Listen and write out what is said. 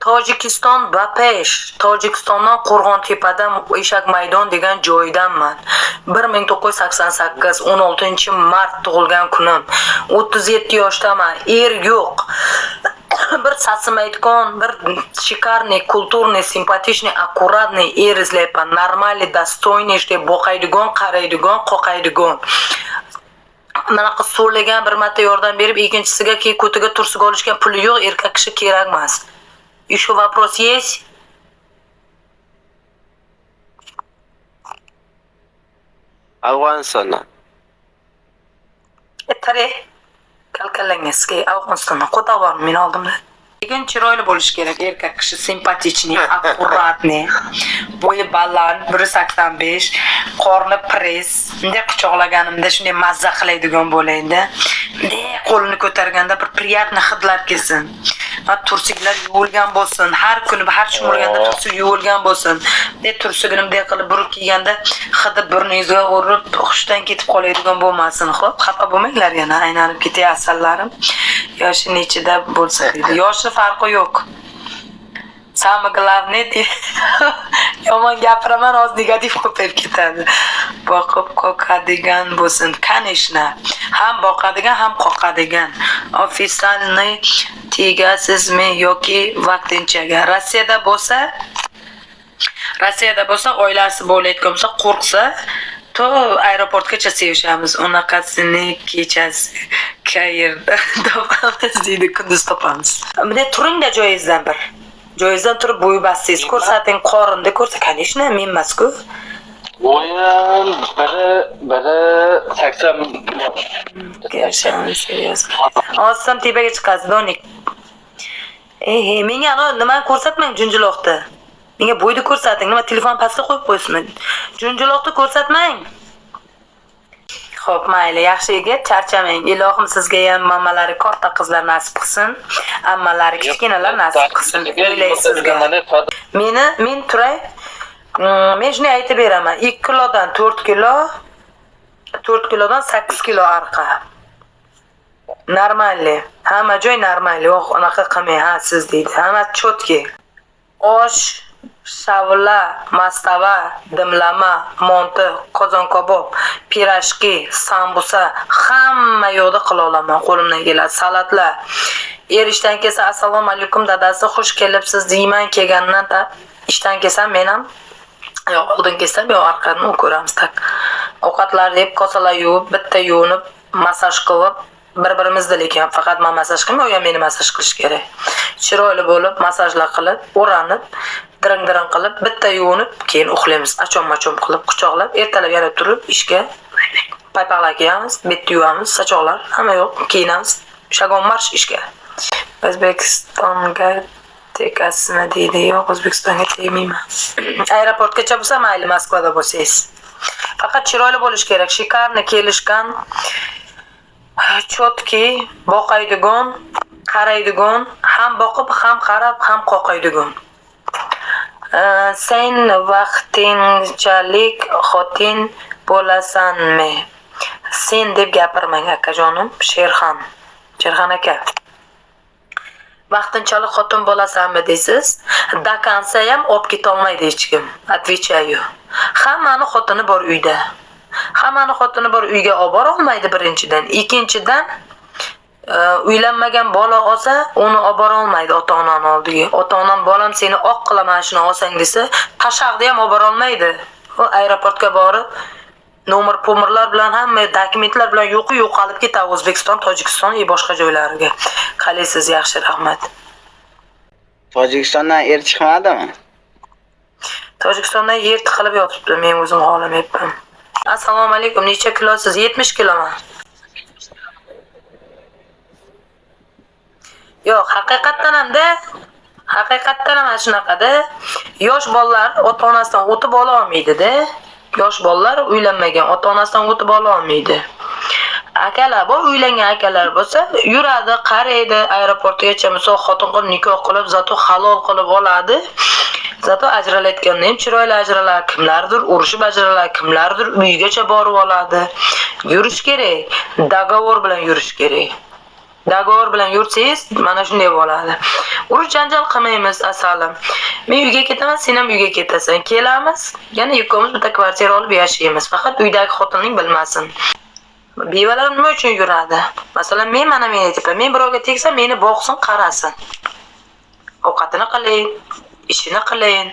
Tojikiston Bapesh, Tojikistondan Qo'rg'ontepadan Eshak maydon degan joydanman. 1988 16-mart tug'ilgan kunim. 37 yoshdaman. Er yo'q. Bir sasimaydigan, bir shikarniy, kulturniy, simpatичный, akkuratniy er izlayapman. Normalniy, dostoyniy, deb boqaydigan, qaraydigan, qoqaydigan. Manaqa so'rlagan bir marta yordam berib, ikkinchisiga ko'tiga tursiga olishgan puli yo'q, erkak kishi kerak emas. Еще вопрос есть? Afg'onistondan. Tare kalkalangizga Afg'onistondan qo'ta bor men oldimda. Lekin chiroyli bo'lish kerak, erkak kishi simpatichniy, akkuratniy, bo'yi baland, 185, qorni press. Bunday quchoqlaganimda shunday mazza qiladigan bo'laydi. Bunday qo'lini ko'targanda bir приятный hidlar kelsin. Va tursiklar yuvilgan bo'lsin. Har kuni har chumurganda tursik yuvilgan bo'lsin. Bunday tursigini bunday qilib burib kiyganda hidi burningizga urib, xushdan ketib qoladigan bo'lmasin. Xo'p, xafa bo'lmanglar yana, aylanib ketay asallarim. Yoshi nechida bo'lsa deydi. Yoshi farqi yo'q. Самое главное, yomon gapiraman, oz negativ ko'payib ketadi. Boqib qoqadigan bo'lsin, конечно. Ham boqadigan, ham qoqadigan. Ofitsialniy tegasizmi yoki vaqtinchaga? Rossiyada bo'lsa, oilasi bo'layotgan bo'lsa, qo'rqsa, to aeroportgacha sevishamiz. Unaqasini kechasi qayerda topamiz deydi, kunduz topamiz. Bunday turingda joyingizdan bir. Joyingizdan turib bo'yi bassangiz ko'rsating, qorinni ko'rsa, конечно, men emas-ku. Bo'yim biri 80. Ozsam tepaga chiqasiz, donik. Menga nimani ko'rsatmang junjuloqda. Menga bo'yni ko'rsating, nima telefon pastga qo'yib qo'ysin. Junjuloqni ko'rsatmang. Xo'p, mayli, yaxshi yigit, charchamang. Ilohim sizga ham mamalari katta qizlar nasib qilsin, ammalari kichkinalar nasib qilsin. O'ylaysizga. Men turay. Men shuni aytib beraman. 2 kilodan 4 kilo, 4 kilodan 8 kilo arqa. Normalli. Hamma joy normalli. Yo'q, unaqa qilmang, ha, siz deydi. Hamma chotki. Osh, shavla, mastava, dimlama, monti, qozon kabob, pirashki, sambusa, hamma yo'lda qila olaman, qo'limdan keladi. Salatlar. Er ishdan kelsa, assalomu alaykum dadasi, xush kelibsiz deyman, kelgandan ishdan kelsam men ham yo'q, oldin kelsam yo'q, orqadan ko'ramiz tak. Ovqatlar deb kosalar yuvib, bitta yuvinib, masaj qilib, bir-birimizda lekin faqat men masaj qilmay, u ham meni masaj qilish kerak. Chiroyli bo'lib, masajlar qilib, o'ranib, dirang-dirang qilib, bitta yuvinib, keyin uxlaymiz. Achon-machon qilib, quchoqlab, ertalab yana turib, ishga paypaqlar kiyamiz, betni yuvamiz, sochoqlar, hamma yo'q, kiyinamiz. Shagon marsh ishga. O'zbekistonga tekasini deydi, yo'q, O'zbekistonga tegmayman. Aeroportgacha bo'lsa, mayli, Moskvada bo'lsangiz. Faqat chiroyli bo'lish kerak, shikarni kelishgan, chotki, boqaydigan, qaraydigan, ham boqib, ham qarab, ham qoqaydigan. Sen vaqtinchalik xotin bo'lasanmi? Sen deb gapirmang akajonim, Sherxon aka. Vaqtinchalik xotin bo'lasanmi deysiz? Dakansa ham olib keta olmaydi hech kim. Отвечаю. Hammani xotini bor uyda. Hammani xotini bor uyga olib bora olmaydi birinchidan. Ikkinchidan uylanmagan bola olsa, uni olib bora olmaydi ota-onani oldiga. Ota-onam bolam seni oq qilaman shuni olsang desa, tashaqni ham olib bora olmaydi. U aeroportga borib nomer-pomerlar bilan hamma dokumentlar bilan yo'qolib ketadi O'zbekiston, Tojikiston va boshqa joylariga. Qalaysiz, yaxshi, rahmat. Tojikistondan er chiqmadimi? Tojikistondan yer tiqilib yotibdi, men o'zim xohlamayapman. Assalomu alaykum, necha kilosiz? 70 kiloman. Yo'q, haqiqatdan ham shunaqada. Yosh bolalar ota-onasidan o'tib ola olmaydi-da. Yosh bolalar uylanmagan, ota-onasidan o'tib ola olmaydi. Akalar bor, uylangan akalar bo'lsa, yuradi, qaraydi, aeroportgacha misol xotin qilib nikoh qilib, zato halol qilib oladi. Zato ajralayotganda ham chiroyli ajralar, kimlardir urushib ajralar, kimlardir uyigacha borib oladi. Yurish kerak, dogovor bilan yurish kerak. Dogovor bilan yursangiz, mana shunday bo'ladi. Urush janjal qilmaymiz asalim. Men uyga ketaman, sen ham uyga ketasan. Kelamiz, yana ikkovimiz bitta kvartira olib yashaymiz. Faqat uydagi xotinning bilmasin. Bevalar nima uchun yuradi? Masalan, mana men aytaman, men birovga tegsam, meni boqsin, qarasin. Ovqatini qiling, ishini qiling.